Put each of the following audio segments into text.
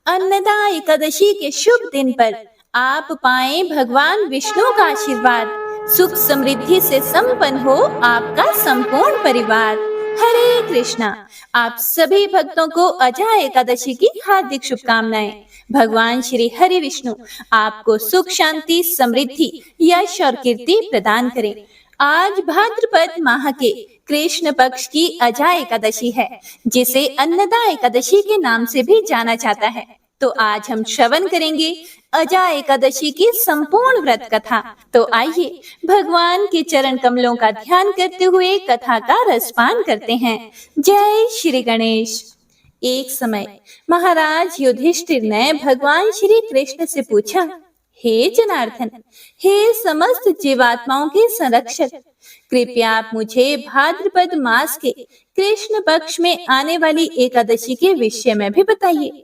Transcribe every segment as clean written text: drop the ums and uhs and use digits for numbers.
अन्नदा एकादशी के शुभ दिन पर आप पाएं भगवान विष्णु का आशीर्वाद। सुख समृद्धि से संपन्न हो आपका संपूर्ण परिवार। हरे कृष्णा। आप सभी भक्तों को अजा एकादशी की हार्दिक शुभकामनाएं। भगवान श्री हरि विष्णु आपको सुख शांति समृद्धि यश और कीर्ति प्रदान करें। आज भाद्रपद माह के कृष्ण पक्ष की अजा एकादशी है, जिसे अन्नदा एकादशी के नाम से भी जाना जाता है। तो आज हम श्रवण करेंगे अजा एकादशी की संपूर्ण व्रत कथा। तो आइए भगवान के चरण कमलों का ध्यान करते हुए कथा का रसपान करते हैं। जय श्री गणेश। एक समय महाराज युधिष्ठिर ने भगवान श्री कृष्ण से पूछा, हे जनार्दन, हे समस्त जीवात्माओं के संरक्षक, कृपया आप मुझे भाद्रपद मास के कृष्ण पक्ष में आने वाली एकादशी के विषय में भी बताइए।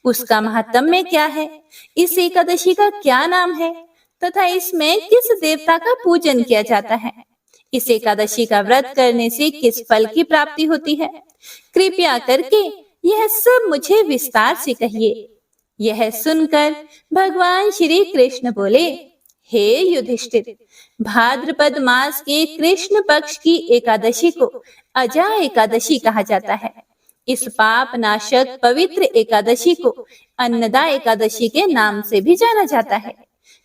उसका महात्म्य क्या है, इस एकादशी का क्या नाम है तथा इसमें किस देवता का पूजन किया जाता है, इस एकादशी का व्रत करने से किस फल की प्राप्ति होती है। कृपया करके यह सब मुझे विस्तार से कहिए। यह सुनकर भगवान श्री कृष्ण बोले, हे युधिष्ठिर, भाद्रपद मास के कृष्ण पक्ष की एकादशी को अजा एकादशी कहा जाता है। इस पाप नाशक पवित्र एकादशी को अन्नदा एकादशी के नाम से भी जाना जाता है।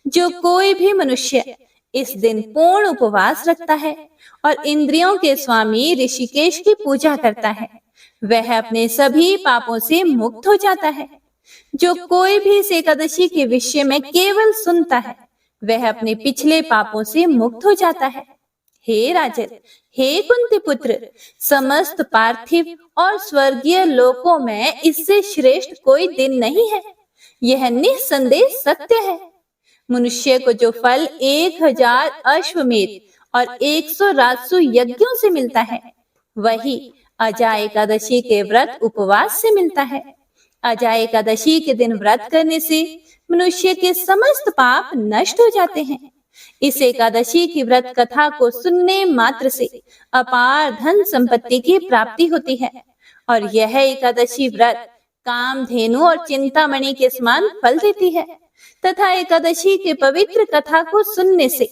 जो कोई भी मनुष्य इस दिन पूर्ण उपवास रखता है और इंद्रियों के स्वामी ऋषिकेश की पूजा करता है, वह अपने सभी पापों से मुक्त हो जाता है। जो कोई भी इस एकादशी के विषय में केवल सुनता है, वह अपने पिछले पापों से मुक्त हो जाता है। हे राजन, हे कुंती पुत्र, समस्त पार्थिव और स्वर्गीय लोकों में इससे श्रेष्ठ कोई दिन नहीं है। यह निस्संदेह सत्य है। मनुष्य को जो फल 1000 अश्वमेध और 100 राजसु यज्ञों से मिलता है, वही अजा एकादशी के व्रत उपवास से मिलता है। अजा एकादशी के दिन व्रत करने से मनुष्य के समस्त पाप नष्ट हो जाते हैं। इस एकादशी की व्रत कथा को सुनने मात्र से अपार धन संपत्ति की प्राप्ति होती है और यह एकादशी व्रत कामधेनु और चिंतामणि के समान फल देती है तथा एकादशी के पवित्र कथा को सुनने से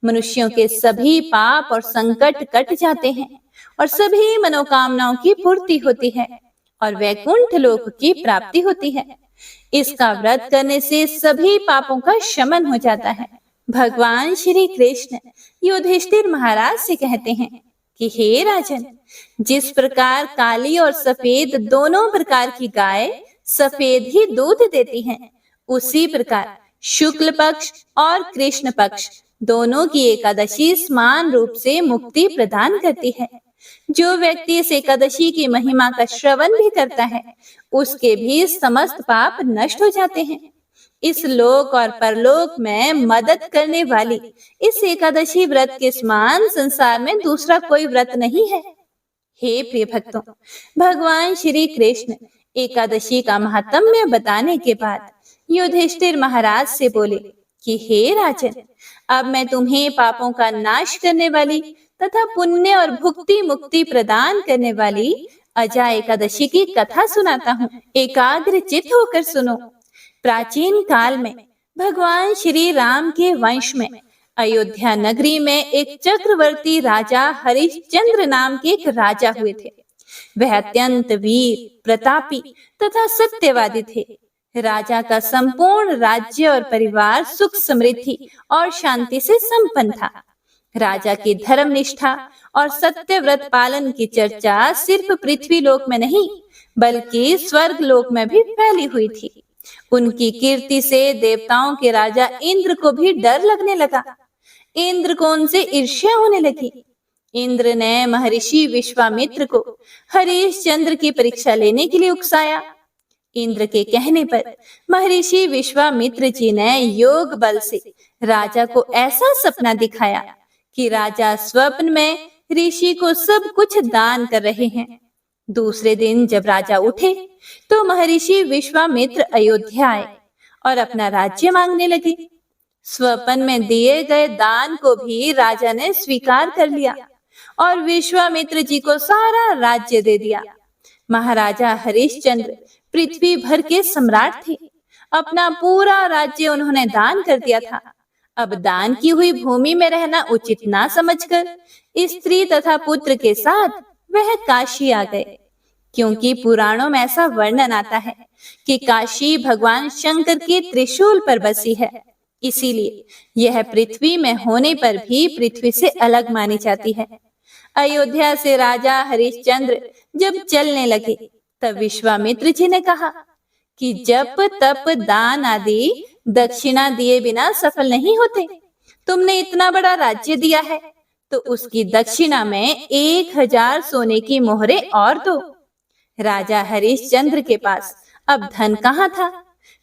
मनुष्यों के सभी पाप और संकट कट जाते हैं और सभी मनोकामनाओं की पूर्ति होती है और वैकुंठ लोक की प्राप्ति होती है। इसका व्रत करने से सभी पापों का शमन हो जाता है। भगवान श्री कृष्ण युधिष्ठिर महाराज से कहते हैं कि हे राजन, जिस प्रकार काली और सफेद दोनों प्रकार की गाय सफेद ही दूध देती हैं, उसी प्रकार शुक्ल पक्ष और कृष्ण पक्ष दोनों की एकादशी समान रूप से मुक्ति प्रदान करती है। जो व्यक्ति इस एकादशी की महिमा का श्रवण भी करता है, उसके भी समस्त पाप नष्ट हो जाते हैं। इस लोक और परलोक में मदद करने वाली इस एकादशी व्रत के समान संसार में दूसरा कोई व्रत नहीं है। हे प्रिय भक्तों, भगवान श्री कृष्ण एकादशी का महात्म्य बताने के बाद युधिष्ठिर महाराज से बोले कि हे राजन, अब मैं तुम्हें पापों का नाश करने वाली तथा पुण्य और भुक्ति मुक्ति प्रदान करने वाली अजा एकादशी की कथा सुनाता हूँ। एकाग्र चित्त होकर सुनो। प्राचीन काल में भगवान श्री राम के वंश में अयोध्या नगरी में एक चक्रवर्ती राजा हरिश्चंद्र नाम के एक राजा हुए थे। वह अत्यंत वीर, प्रतापी तथा सत्यवादी थे। राजा का संपूर्ण राज्य और परिवार सुख समृद्धि और शांति से संपन्न था। राजा की धर्म निष्ठा और सत्य व्रत पालन की चर्चा सिर्फ पृथ्वी लोक में नहीं बल्कि स्वर्ग लोक में भी फैली हुई थी। उनकी कीर्ति से देवताओं के राजा इंद्र को भी डर लगने लगा। इंद्र को उनसे ईर्ष्या होने लगी। इंद्र ने महर्षि विश्वामित्र को हरिश्चंद्र की परीक्षा लेने के लिए उकसाया। इंद्र के कहने पर महर्षि विश्वामित्र जी ने योग बल से राजा को ऐसा सपना दिखाया कि राजा स्वप्न में ऋषि को सब कुछ दान कर रहे हैं। दूसरे दिन जब राजा उठे तो महर्षि विश्वामित्र अयोध्या आए और अपना राज्य मांगने लगे। स्वप्न में दिए गए दान को भी राजा ने स्वीकार कर लिया और विश्वामित्र जी को सारा राज्य दे दिया। महाराजा हरिश्चंद्र पृथ्वी भर के सम्राट थे। अपना पूरा राज्य उन्होंने दान कर दिया था। अब दान की हुई भूमि में रहना उचित ना समझकर स्त्री तथा पुत्र के साथ वह काशी आ गए, क्योंकि पुराणों में ऐसा वर्णन आता है कि काशी भगवान शंकर के त्रिशूल पर बसी है। इसीलिए यह पृथ्वी में होने पर भी पृथ्वी से अलग मानी जाती है। अयोध्या से राजा हरिश्चंद्र जब चलने लगे, तब विश्वामित्र जी ने कहा कि जप तप दान आदि दक्षिणा दिए बिना सफल नहीं होते। तुमने इतना बड़ा राज्य दिया है, तो उसकी दक्षिणा में 1000 सोने की मोहरें और दो। राजा हरिश्चंद्र के पास अब धन कहाँ था?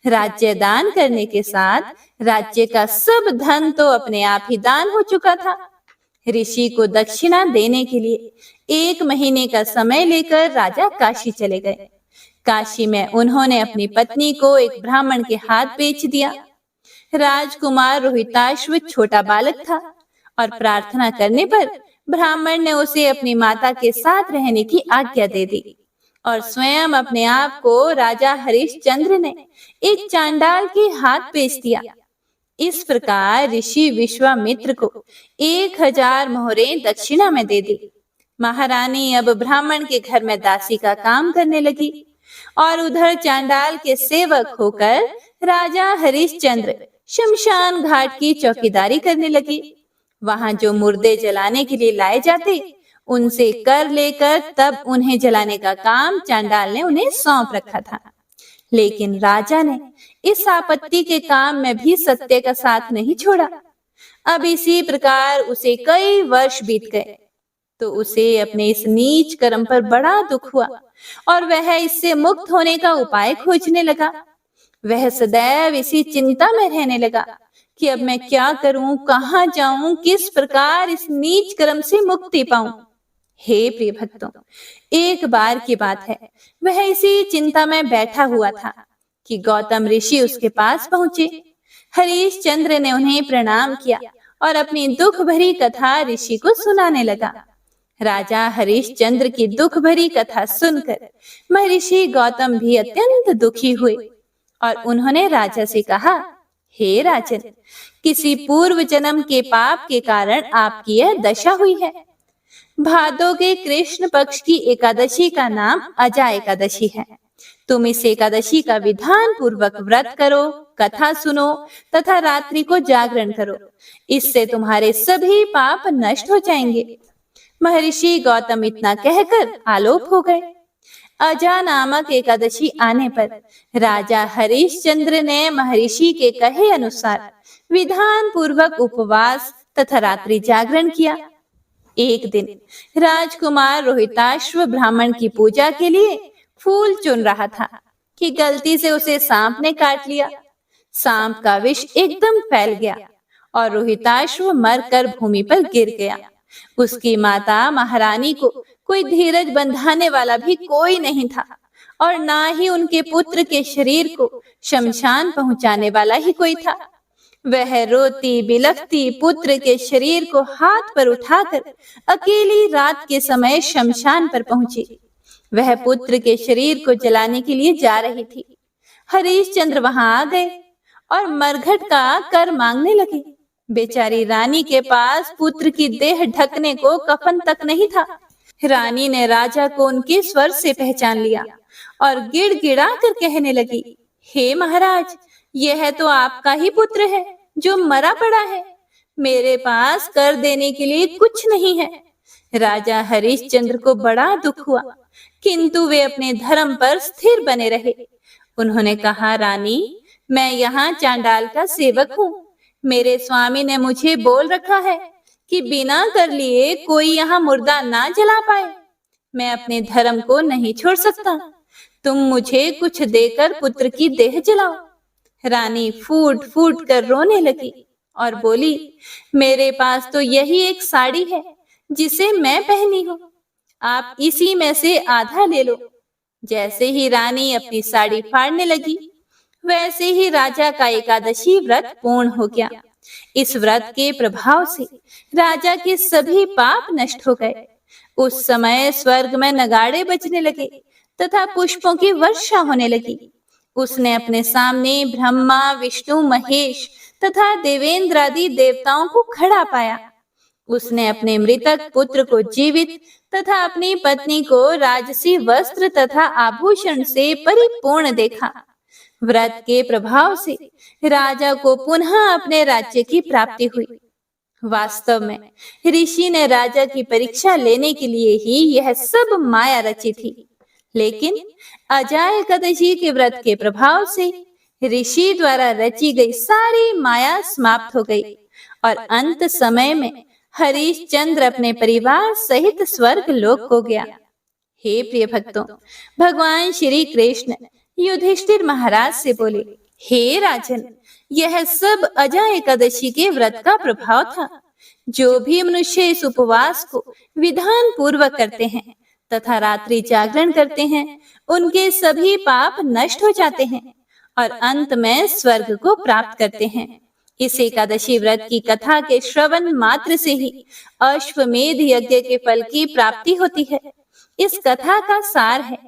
राज्य दान करने के साथ राज्य का सब धन तो अपने आप ही दान हो चुका था। ऋषि को दक्षिणा देने के लिए 1 महीने का समय लेकर राजा काशी चले गए। काशी में उन्होंने अपनी पत्नी को एक ब्राह्मण के हाथ बेच दिया। राजकुमार रोहिताश्व छोटा बालक था और प्रार्थना करने पर ब्राह्मण ने उसे अपनी माता के साथ रहने की आज्ञा दे दी और स्वयं अपने आप को राजा हरिश्चंद्र ने एक चांडाल के हाथ बेच दिया। इस प्रकार ऋषि विश्वामित्र को 1000 मोहरें दक्षिणा में दे दी। महारानी अब ब्राह्मण के घर में दासी का काम करने लगी और उधर चांडाल के सेवक होकर राजा हरिश्चंद्र शमशान घाट की चौकीदारी करने लगे। वहां जो मुर्दे जलाने के लिए लाए जाते, उनसे कर लेकर तब उन्हें जलाने का काम चांडाल ने उन्हें सौंप रखा था। लेकिन राजा ने इस आपत्ति के काम में भी सत्य का साथ नहीं छोड़ा। अब इसी प्रकार उसे कई वर्ष बीत गए, तो उसे अपने इस नीच कर्म पर बड़ा दुख हुआ और वह इससे मुक्त होने का उपाय खोजने लगा। वह सदैव इसी चिंता में रहने लगा कि अब मैं क्या करूं, कहां जाऊं, किस प्रकार इस नीच कर्म से मुक्ति पाऊं। हे प्रिय भक्तों, एक बार की बात है, वह इसी चिंता में बैठा हुआ था कि गौतम ऋषि उसके पास पहुंचे। हरिश्चंद्र ने उन्हें प्रणाम किया और अपनी दुख भरी कथा ऋषि को सुनाने लगा। राजा हरिश्चंद्र की दुख भरी कथा सुनकर महर्षि गौतम भी अत्यंत दुखी हुए और उन्होंने राजा से कहा, हे राजन, किसी पूर्व जन्म के पाप के कारण आपकी यह दशा हुई है। भादो के कृष्ण पक्ष की एकादशी का नाम अजा एकादशी है। तुम इस एकादशी का विधान पूर्वक व्रत करो, कथा सुनो तथा रात्रि को जागरण करो। इससे तुम्हारे सभी पाप नष्ट हो जाएंगे। महर्षि गौतम इतना कहकर आलोक हो गए। अजा नामक एकादशी आने पर राजा हरिश्चंद्र ने महर्षि के कहे अनुसार विधान पूर्वक उपवास तथा रात्रि जागरण किया। एक दिन राजकुमार रोहिताश्व ब्राह्मण की पूजा के लिए फूल चुन रहा था कि गलती से उसे सांप ने काट लिया। सांप का विष एकदम फैल गया और रोहिताश्व मरकर भूमि पर गिर गया। उसकी माता महारानी को कोई धीरज बंधाने वाला भी कोई नहीं था और ना ही उनके पुत्र के शरीर को शमशान पहुंचाने वाला ही कोई था। वह रोती बिलखती पुत्र के शरीर को हाथ पर उठाकर अकेली रात के समय शमशान पर पहुंची। वह पुत्र के शरीर को जलाने के लिए जा रही थी। हरिश्चंद्र वहां आ गए और मरघट का कर मांगने लगे। बेचारी रानी के पास पुत्र की देह ढकने को कफन तक नहीं था। रानी ने राजा को उनके स्वर से पहचान लिया और गिड़गिड़ा कर कहने लगी, हे महाराज, यह तो आपका ही पुत्र है जो मरा पड़ा है। मेरे पास कर देने के लिए कुछ नहीं है। राजा हरिश्चंद्र को बड़ा दुख हुआ, किंतु वे अपने धर्म पर स्थिर बने रहे। उन्होंने कहा, रानी, मैं यहाँ चांडाल का सेवक हूँ। मेरे स्वामी ने मुझे बोल रखा है कि बिना कर लिए कोई यहाँ मुर्दा ना जला पाए। मैं अपने धर्म को नहीं छोड़ सकता। तुम मुझे कुछ देकर पुत्र की देह जलाओ। रानी फूट फूट कर रोने लगी और बोली, मेरे पास तो यही एक साड़ी है जिसे मैं पहनी हूँ। आप इसी में से आधा ले लो। जैसे ही रानी अपनी साड़ी फाड़ने लगी, वैसे ही राजा का एकादशी व्रत पूर्ण हो गया। इस व्रत के प्रभाव से राजा के सभी पाप नष्ट हो गए। उस समय स्वर्ग में नगाड़े बजने लगे, तथा पुष्पों की वर्षा होने लगी। उसने अपने सामने ब्रह्मा, विष्णु, महेश तथा देवेंद्र आदि देवताओं को खड़ा पाया। उसने अपने मृतक पुत्र को जीवित तथा अपनी पत्नी को राजसी वस्त्र तथा आभूषण से परिपूर्ण देखा। व्रत के प्रभाव से राजा को पुनः अपने राज्य की प्राप्ति हुई। वास्तव में ऋषि ने राजा की परीक्षा लेने के लिए ही यह सब माया रची थी, लेकिन अजाय एकादशी के व्रत के प्रभाव से ऋषि द्वारा रची गई सारी माया समाप्त हो गई और अंत समय में हरिश्चंद्र अपने परिवार सहित स्वर्ग लोक को गया। हे प्रिय भक्तों, भगवान श्री कृष्ण युधिष्ठिर महाराज से बोले, हे राजन, यह सब अजाय एकादशी के व्रत का प्रभाव था। जो भी मनुष्य इस उपवास को विधान पूर्वक करते हैं तथा रात्रि जागरण करते हैं, उनके सभी पाप नष्ट हो जाते हैं और अंत में स्वर्ग को प्राप्त करते हैं। इस एकादशी व्रत की कथा के श्रवण मात्र से ही अश्वमेध यज्ञ के फल की प्राप्ति होती है। इस कथा का सार है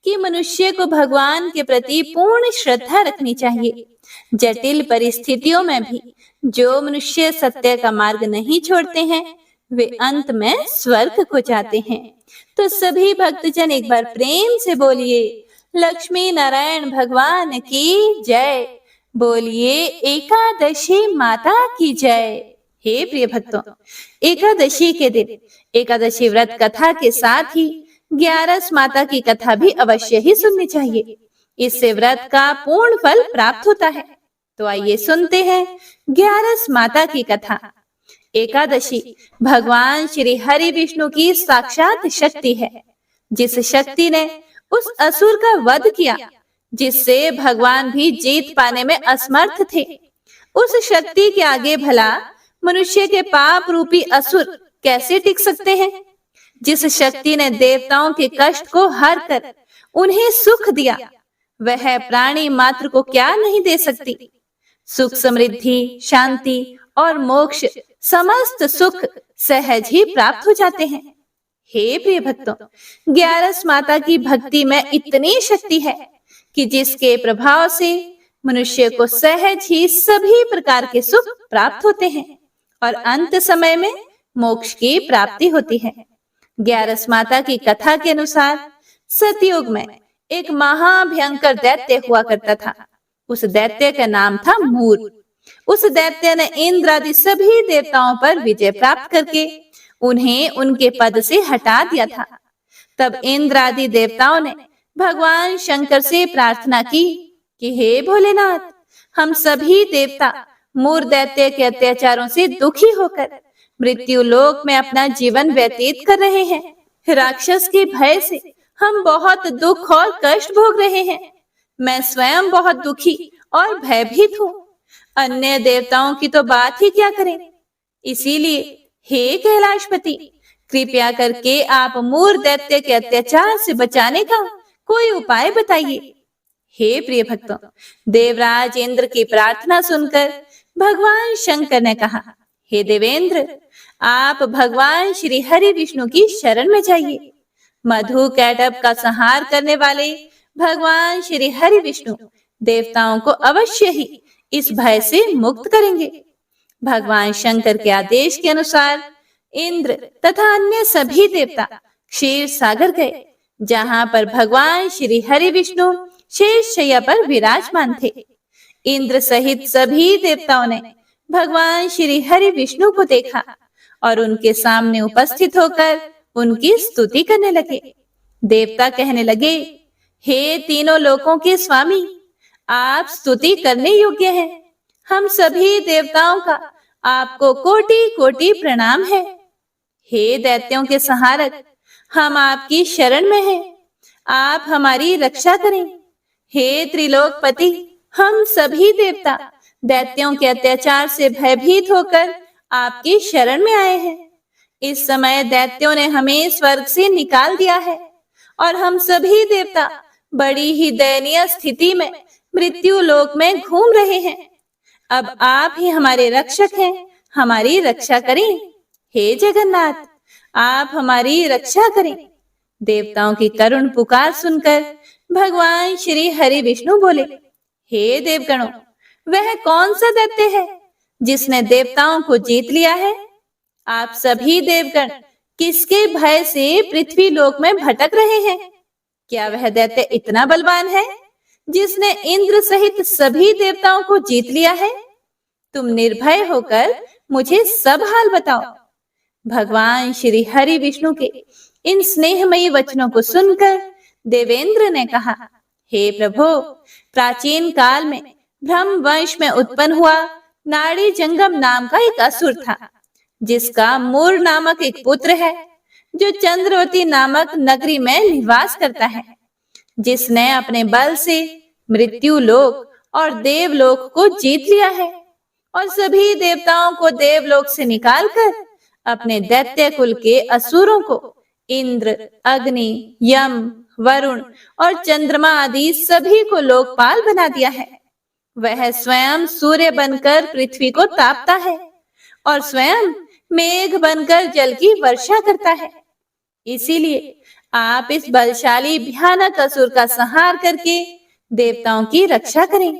कि मनुष्य को भगवान के प्रति पूर्ण श्रद्धा रखनी चाहिए। जटिल परिस्थितियों में भी जो मनुष्य सत्य का मार्ग नहीं छोड़ते हैं, वे अंत में स्वर्ग को जाते हैं। तो सभी भक्तजन एक बार प्रेम से बोलिए, लक्ष्मी नारायण भगवान की जय। बोलिए एकादशी माता की जय। हे प्रिय भक्तों, एकादशी के दिन एकादशी व्रत कथा के साथ ही 11 माता की कथा भी अवश्य ही सुननी चाहिए। इससे व्रत का पूर्ण फल प्राप्त होता है। तो आइए सुनते हैं 11 माता की कथा। एकादशी भगवान श्री हरि विष्णु की साक्षात शक्ति है, जिस शक्ति ने उस असुर का वध किया जिससे भगवान भी जीत पाने में असमर्थ थे। उस शक्ति के आगे भला मनुष्य के पाप रूपी असुर कैसे टिक सकते हैं? जिस शक्ति ने देवताओं के कष्ट को हर कर उन्हें सुख दिया, वह प्राणी मात्र को क्या नहीं दे सकती। सुख, समृद्धि, शांति और मोक्ष समस्त सुख सहज ही प्राप्त हो जाते हैं। हे प्रिय भक्तों, 11 माता की भक्ति में इतनी शक्ति है कि जिसके प्रभाव से मनुष्य को सहज ही सभी प्रकार के सुख प्राप्त होते हैं और अंत समय में मोक्ष की प्राप्ति होती है। 11 माता की कथा के अनुसार सतयुग में एक महाभयंकर दैत्य हुआ करता था। उस दैत्य का नाम था मूर। उस दैत्य ने इंद्र आदि सभी देवताओं पर विजय प्राप्त करके उन्हें उनके पद से हटा दिया था। तब इंद्र आदि देवताओं ने भगवान शंकर से प्रार्थना की कि हे भोलेनाथ, हम सभी देवता मूर दैत्य के अत्याचारों से दुखी होकर मृत्यु लोक में अपना जीवन व्यतीत कर रहे हैं। राक्षस के भय से हम बहुत दुख और कष्ट भोग रहे हैं। मैं स्वयं बहुत दुखी और भयभीत हूँ। अन्य देवताओं की तो बात ही क्या करें। इसीलिए हे कैलाशपति, कृपया करके आप मूर दैत्य के अत्याचार से बचाने का कोई उपाय बताइए। हे प्रिय भक्तों, देवराज इंद्र की प्रार्थना सुनकर भगवान शंकर ने कहा, हे देवेंद्र, आप भगवान श्री हरि विष्णु की शरण में जाइए। मधु कैटभ का संहार करने वाले भगवान श्री हरि विष्णु देवताओं को अवश्य ही इस भय से मुक्त करेंगे। भगवान शंकर के आदेश के अनुसार इंद्र तथा अन्य सभी देवता क्षीर सागर गए, जहां पर भगवान श्री हरि विष्णु शेष शैया पर विराजमान थे। इंद्र सहित सभी देवताओं ने भगवान श्री हरि विष्णु को देखा और उनके सामने उपस्थित होकर उनकी स्तुति करने लगे। देवता कहने लगे, हे तीनों लोकों के स्वामी, आप स्तुति करने योग्य हैं। हम सभी देवताओं का आपको कोटि कोटि प्रणाम है। हे दैत्यों के संहारक, हम आपकी शरण में हैं। आप हमारी रक्षा करें। हे त्रिलोकपति, हम सभी देवता दैत्यों के अत्याचार से भयभीत होकर आपकी शरण में आए हैं। इस समय दैत्यों ने हमें स्वर्ग से निकाल दिया है और हम सभी देवता बड़ी ही दयनीय स्थिति में मृत्यु लोक में घूम रहे हैं। अब आप ही हमारे रक्षक हैं, हमारी रक्षा करें। हे जगन्नाथ, आप हमारी रक्षा करें। देवताओं की करुण पुकार सुनकर भगवान श्री हरि विष्णु बोले, हे देवगणों, वह कौन सा दैत्य है जिसने देवताओं को जीत लिया है? आप सभी देवगण किसके भय से पृथ्वी लोक में भटक रहे हैं? क्या वह दैत्य इतना बलवान है जिसने इंद्र सहित सभी देवताओं को जीत लिया है? तुम निर्भय होकर मुझे सब हाल बताओ। भगवान श्री हरि विष्णु के इन स्नेहमयी वचनों को सुनकर देवेंद्र ने कहा, हे प्रभु, प्राचीन काल में ब्रह्म वंश में उत्पन्न हुआ नाड़ी जंगम नाम का एक असुर था, जिसका मूर नामक एक पुत्र है, जो चंद्रवती नामक नगरी में निवास करता है, जिसने अपने बल से मृत्यु लोक और देवलोक को जीत लिया है और सभी देवताओं को देवलोक से निकालकर अपने दैत्य कुल के असुरों को इंद्र, अग्नि, यम, वरुण और चंद्रमा आदि सभी को लोकपाल बना दिया है। वह स्वयं सूर्य बनकर पृथ्वी को तापता है और स्वयं मेघ बनकर जल की वर्षा करता है। इसीलिए आप इस बलशाली भयानक असुर का संहार करके देवताओं की रक्षा करें।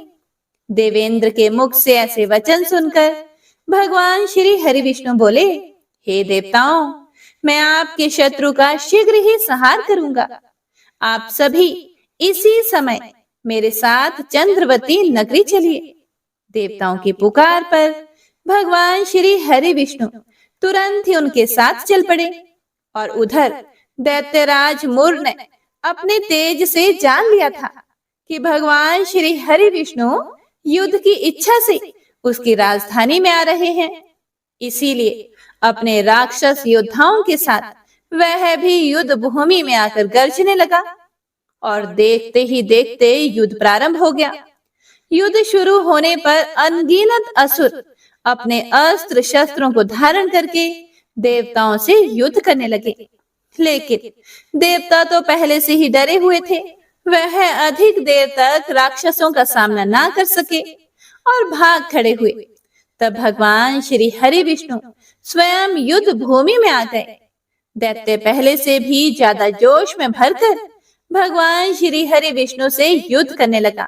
देवेंद्र के मुख से ऐसे वचन सुनकर भगवान श्री हरि विष्णु बोले, हे देवताओं, मैं आपके शत्रु का शीघ्र ही संहार करूंगा। आप सभी इसी समय मेरे साथ चंद्रवती नगरी चलिए। देवताओं की पुकार पर भगवान श्री हरि विष्णु तुरंत ही उनके साथ चल पड़े और उधर दैत्यराज मूर ने अपने तेज से जान लिया था कि भगवान श्री हरि विष्णु युद्ध की इच्छा से उसकी राजधानी में आ रहे हैं। इसीलिए अपने राक्षस योद्धाओं के साथ वह भी युद्ध भूमि में आकर गरजने लगा और देखते ही देखते युद्ध प्रारंभ हो गया। युद्ध शुरू होने पर अनगिनत असुर अपने अस्त्र शस्त्रों को धारण करके देवताओं से युद्ध करने लगे, लेकिन देवता तो पहले से ही डरे हुए थे। वह अधिक देर तक राक्षसों का सामना ना कर सके और भाग खड़े हुए। तब भगवान श्री हरि विष्णु स्वयं युद्ध भूमि में आ गए। दैत्य पहले से भी ज्यादा जोश में भरकर भगवान श्री हरि विष्णु से युद्ध करने लगा।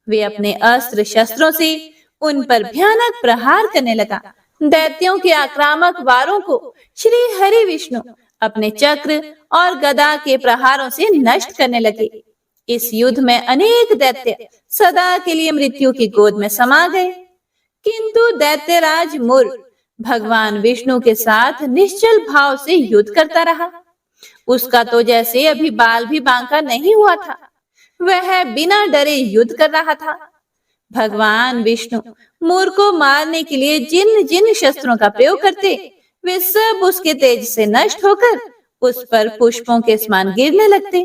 वे अपने अस्त्र शस्त्रों से उन पर भयानक प्रहार करने लगा। दैत्यों के आक्रामक वारों को श्री हरि विष्णु अपने चक्र और गदा के प्रहारों से नष्ट करने लगे। इस युद्ध में अनेक दैत्य सदा के लिए मृत्यु की गोद में समा गए, किंतु दैत्यराज मूर भगवान विष्णु के साथ निश्चल भाव से युद्ध करता रहा। उसका तो जैसे अभी बाल भी बांका नहीं हुआ था। वह बिना डरे युद्ध कर रहा था। भगवान विष्णु मूर को मारने के लिए जिन जिन शस्त्रों का प्रयोग करते, वे सब उसके तेज से नष्ट होकर उस पर पुष्पों के समान गिरने लगते।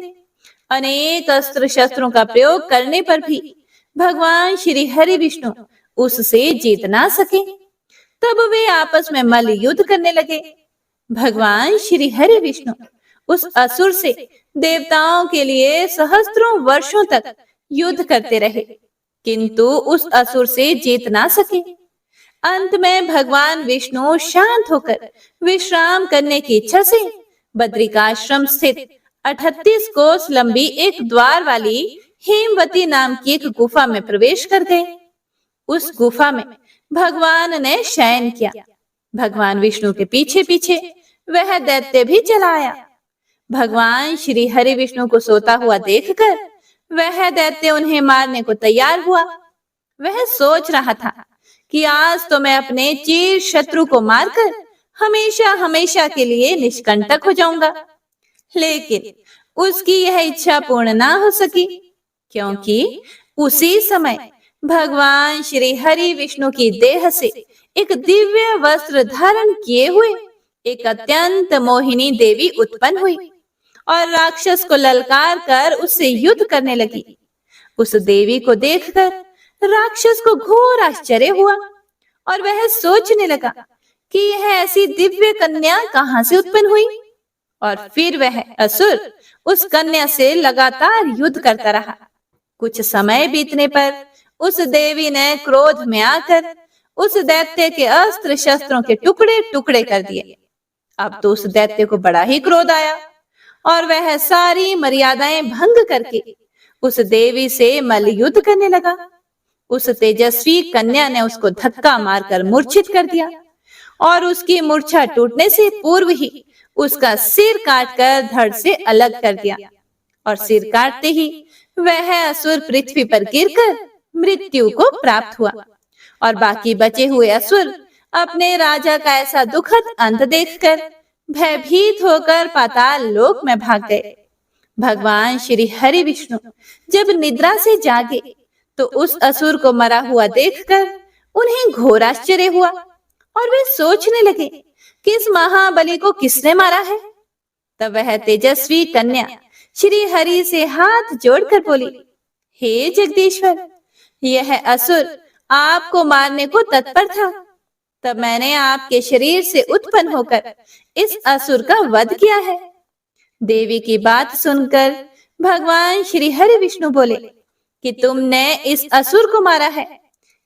अनेक अस्त्र शस्त्रों का प्रयोग करने पर भी भगवान श्री हरि विष्णु उससे जीत ना सके। तब वे आपस में मल्ल युद्ध करने लगे। भगवान श्री हरि विष्णु उस असुर से देवताओं के लिए सहस्त्रों वर्षों तक युद्ध करते रहे, किंतु उस असुर से जीत ना सके। अंत में भगवान विष्णु शांत होकर विश्राम करने की इच्छा से बद्रिकाश्रम स्थित 38 कोस लंबी एक द्वार वाली हेमवती नाम की एक गुफा में प्रवेश कर गए। उस गुफा में भगवान ने शयन किया। भगवान विष्णु के पीछे पीछे वह दैत्य भी चला आया। भगवान श्री हरि विष्णु को सोता हुआ देखकर वह दैत्य उन्हें मारने को तैयार हुआ। वह सोच रहा था कि आज तो मैं अपने चिर शत्रु को मारकर हमेशा हमेशा के लिए निष्कंटक हो जाऊंगा। लेकिन उसकी यह इच्छा पूर्ण ना हो सकी, क्योंकि उसी समय भगवान श्री हरि विष्णु की देह से एक दिव्य वस्त्र धारण किए हुए एक अत्यंत मोहिनी देवी उत्पन्न हुई और राक्षस को ललकार कर उससे युद्ध करने लगी। उस देवी को देखकर राक्षस को घोर आश्चर्य हुआ और वह सोचने लगा कि यह ऐसी दिव्य कन्या कहां से उत्पन्न हुई। और फिर वह असुर उस कन्या से लगातार युद्ध करता रहा। कुछ समय बीतने पर उस देवी ने क्रोध में आकर उस दैत्य के अस्त्र शस्त्रों के टुकड़े टुकड़े कर दिए। अब तो उस दैत्य को बड़ा ही क्रोध आया और वह सारी मर्यादाएं भंग करके उस देवी से मल्लयुद्ध करने लगा। उस तेजस्वी कन्या ने उसको धक्का मारकर मूर्छित कर दिया और उसकी मूर्छा टूटने से पूर्व ही उसका सिर काटकर धड़ से अलग कर दिया। और सिर काटते ही वह असुर पृथ्वी पर गिरकर मृत्यु को प्राप्त हुआ और बाकी बचे हुए असुर अपने राजा का ऐसा दुखद अंत देखकर भयभीत होकर पाताल लोक में भाग गए। भगवान श्री हरि विष्णु जब निद्रा से जागे तो उस असुर को मरा हुआ देखकर उन्हें घोर आश्चर्य हुआ और वे सोचने लगे कि इस महाबली को किसने मारा है। तब वह तेजस्वी कन्या श्री हरि से हाथ जोड़कर बोली, हे जगदीश्वर, यह असुर आपको मारने को तत्पर था। तब मैंने आपके शरीर से उत्पन्न होकर इस असुर का वध किया है। देवी की बात सुनकर भगवान श्री हरि विष्णु बोले कि तुमने इस असुर को मारा है,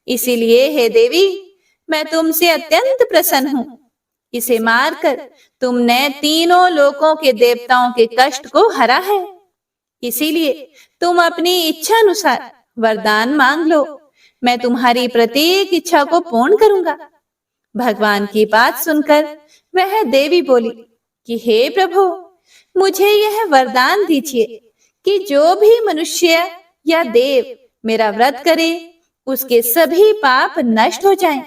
इसीलिए हे देवी मैं तुमसे अत्यंत प्रसन्न हूँ। इसे मारकर तुमने तीनों लोकों के देवताओं के कष्ट को हरा है, इसीलिए तुम अपनी इच्छा अनुसार वरदान मांग लो, मैं तुम्हारी प्रत्येक इच्छा को पूर्ण करूंगा। भगवान की बात सुनकर वह देवी बोली कि हे प्रभु, मुझे यह वरदान दीजिए कि जो भी मनुष्य या देव मेरा व्रत करे उसके सभी पाप नष्ट हो जाएं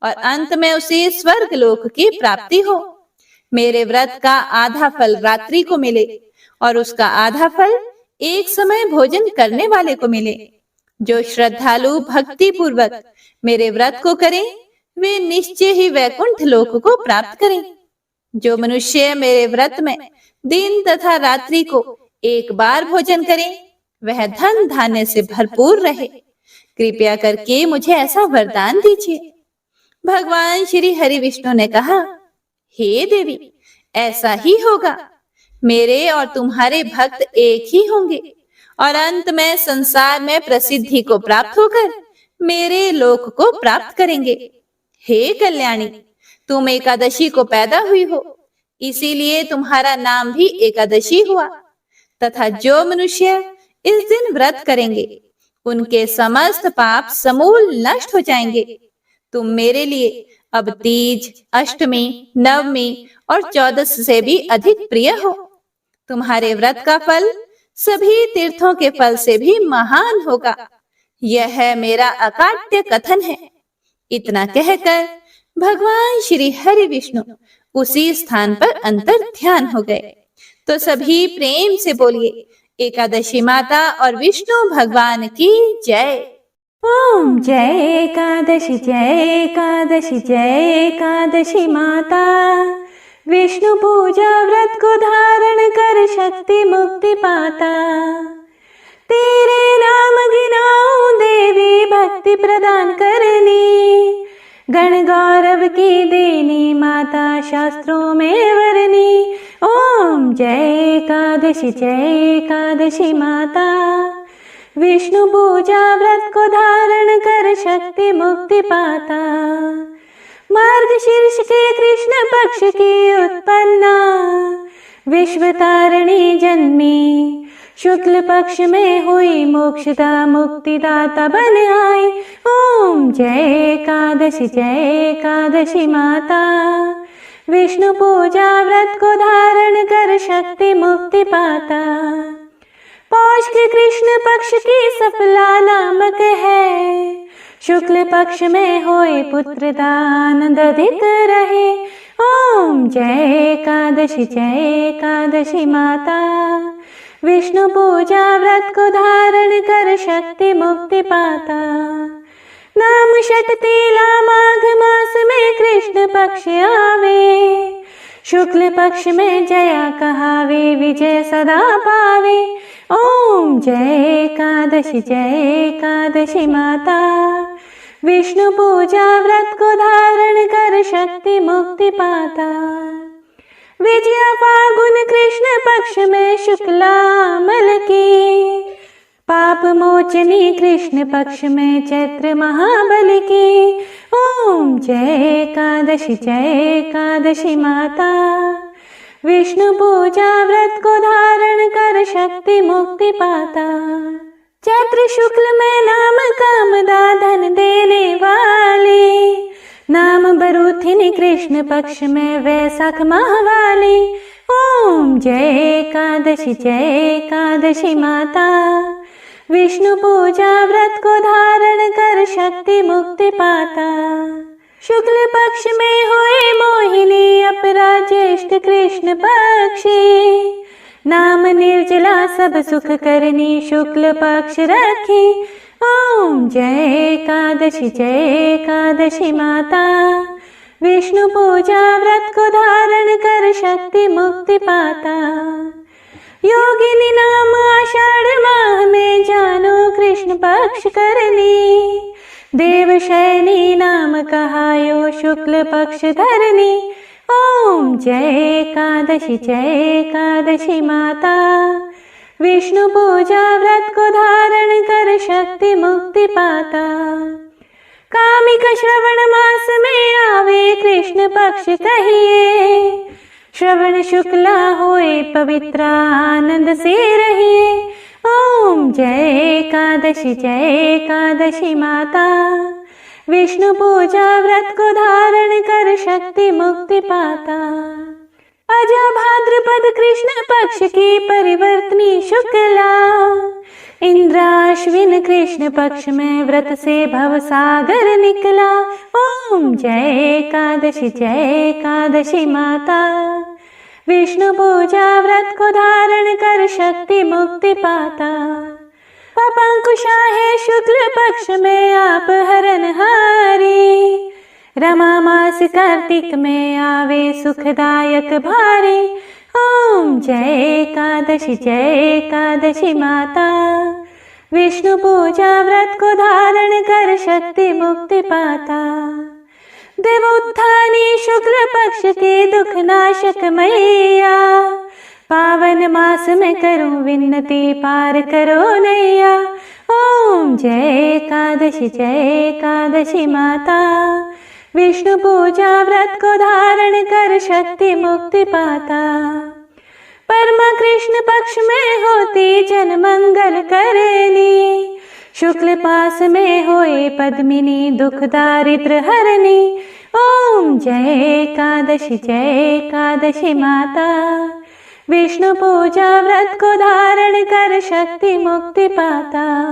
और अंत में उसे स्वर्ग लोक की प्राप्ति हो। मेरे व्रत का आधा फल रात्रि को मिले और उसका आधा फल एक समय भोजन करने वाले को मिले। जो श्रद्धालु भक्ति पूर्वक मेरे व्रत को करें वे निश्चय ही वैकुंठ लोक को प्राप्त करें। जो मनुष्य मेरे व्रत में दिन तथा रात्रि को एक बार भोजन करें वह धन धान्य से भरपूर रहे। कृपया करके मुझे ऐसा वरदान दीजिए। भगवान श्री हरि विष्णु ने कहा, हे देवी, ऐसा ही होगा। मेरे और तुम्हारे भक्त एक ही होंगे और अंत में संसार में प्रसिद्धि को प्राप्त होकर मेरे लोक को प्राप्त करेंगे। हे कल्याणी, तुम एकादशी को पैदा हुई हो, इसीलिए तुम्हारा नाम भी एकादशी हुआ। तथा जो मनुष्य इस दिन व्रत करेंगे उनके समस्त पाप समूल नष्ट हो जाएंगे। तुम मेरे लिए अब तीज, अष्टमी, नवमी और 14 से भी अधिक प्रिय हो। तुम्हारे व्रत का फल सभी तीर्थों के फल से भी महान होगा। यह मेरा अकाट्य कथन है। इतना कहकर भगवान श्री हरि विष्णु उसी स्थान पर अंतर ध्यान हो गए। तो सभी प्रेम से बोलिए, एकादशी माता और विष्णु भगवान की जय। ओम जय एकादशी, जय एकादशी, जय एकादशी माता। विष्णु पूजा व्रत को धारण कर शक्ति मुक्ति पाता। तेरे नाम गिनाऊं देवी भक्ति प्रदान करनी। गण गौरव की देनी माता शास्त्रों में वरनी। ओम जय एकादशी, जय एकादशी माता। विष्णु पूजा व्रत को धारण कर शक्ति मुक्ति पाता। मार्गशीर्ष के कृष्ण पक्ष की उत्पन्ना। विश्व तारिणी जन्मी। शुक्ल पक्ष में हुई मोक्षदा मुक्तिदाता बन आई। ओम जय एकादशी, जय एकादशी माता। विष्णु पूजा व्रत को धारण कर शक्ति मुक्ति पाता। पौष के कृष्ण पक्ष की सफला नामक है। शुक्ल पक्ष में होए पुत्र आनंद अधिक रहे। ओम जय एकादशी, जय एकादशी माता। विष्णु पूजा व्रत को धारण कर शक्ति मुक्ति पाता। नाम षटतीला माघ मास में कृष्ण पक्ष आवे। शुक्ल पक्ष में जया कहावे, विजय सदा पावे। ओम जय एकादशी, जय एकादशी माता। विष्णु पूजा व्रत को धारण कर शक्ति मुक्ति पाता। विजया फागुन कृष्ण पक्ष में शुक्लामल की। पाप मोचनी कृष्ण पक्ष में चैत्र महाबल की। ओम जय एकादशी, जय एकादशी माता। विष्णु पूजा व्रत को धारण कर शक्ति मुक्ति पाता। चैत्र शुक्ल में नाम कामदा धन देने वाली, नाम बरूथिनी कृष्ण पक्ष में वैशाख माह वाली। ओम जय एकादशी माता, विष्णु पूजा व्रत को धारण कर शक्ति मुक्ति पाता। शुक्ल पक्ष में हुए मोहिनी अपरा ज्येष्ठ कृष्ण पक्षी, नाम निर्जला सब सुख करनी शुक्ल पक्ष रखी। ओम जय एकादशी माता, विष्णु पूजा व्रत को धारण कर शक्ति मुक्ति पाता। योगिनी नाम आषाढ़ माह में जानो कृष्ण पक्ष करनी, देवशयनी नाम कहायो शुक्ल पक्ष धरनी। ओम जय एकादशी माता, विष्णु पूजा व्रत को धारण कर शक्ति मुक्ति पाता। कामिक श्रवण मास में आवे कृष्ण पक्ष कहिए, श्रवण शुक्ला होए पवित्र आनंद से रहिए। ओम जय एकादशी माता, विष्णु पूजा व्रत को धारण कर शक्ति मुक्ति पाता। अजा भाद्रपद कृष्ण पक्ष की परिवर्तनी शुक्ला, इंद्राश्विन कृष्ण पक्ष में व्रत से भव सागर निकला। ओम जय एकादशी माता, विष्णु पूजा व्रत को धारण कर शक्ति मुक्ति पाता। पपंकुशा है शुक्ल पक्ष में आप हरनहारी, रमा मास कार्तिक में आवे सुखदायक भारी। ओम जय एकादशी माता, विष्णु पूजा व्रत को धारण कर शक्ति मुक्ति पाता। देवोत्थानी शुक्ल पक्ष के दुख नाशक मैया, पावन मास में करूं विन्नति पार करो नैया। ओम जय एकादशी माता, विष्णु पूजा व्रत को धारण कर शक्ति मुक्ति पाता। परमा कृष्ण पक्ष में होती जन मंगल करनी, शुक्ल पास में होए पद्मिनी दुख दारिद्र हरनी। ओम जय एकादशी माता, विष्णु पूजा व्रत को धारण कर शक्ति मुक्ति पाता।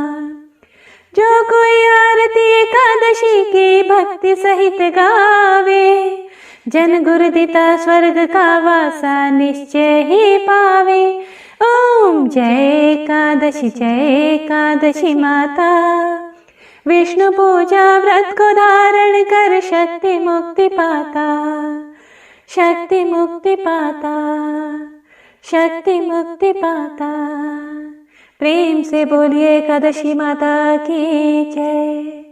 जो कोई आरती एकादशी की भक्ति सहित गावे, जन गुरुदिता स्वर्ग का वासा निश्चय ही पावे। ओम जय एकादशी माता, विष्णु पूजा व्रत को धारण कर शक्ति मुक्ति पाता। शक्ति मुक्ति पाता, शक्ति मुक्ति पाता। प्रेम से बोलिए एकादशी माता की जय।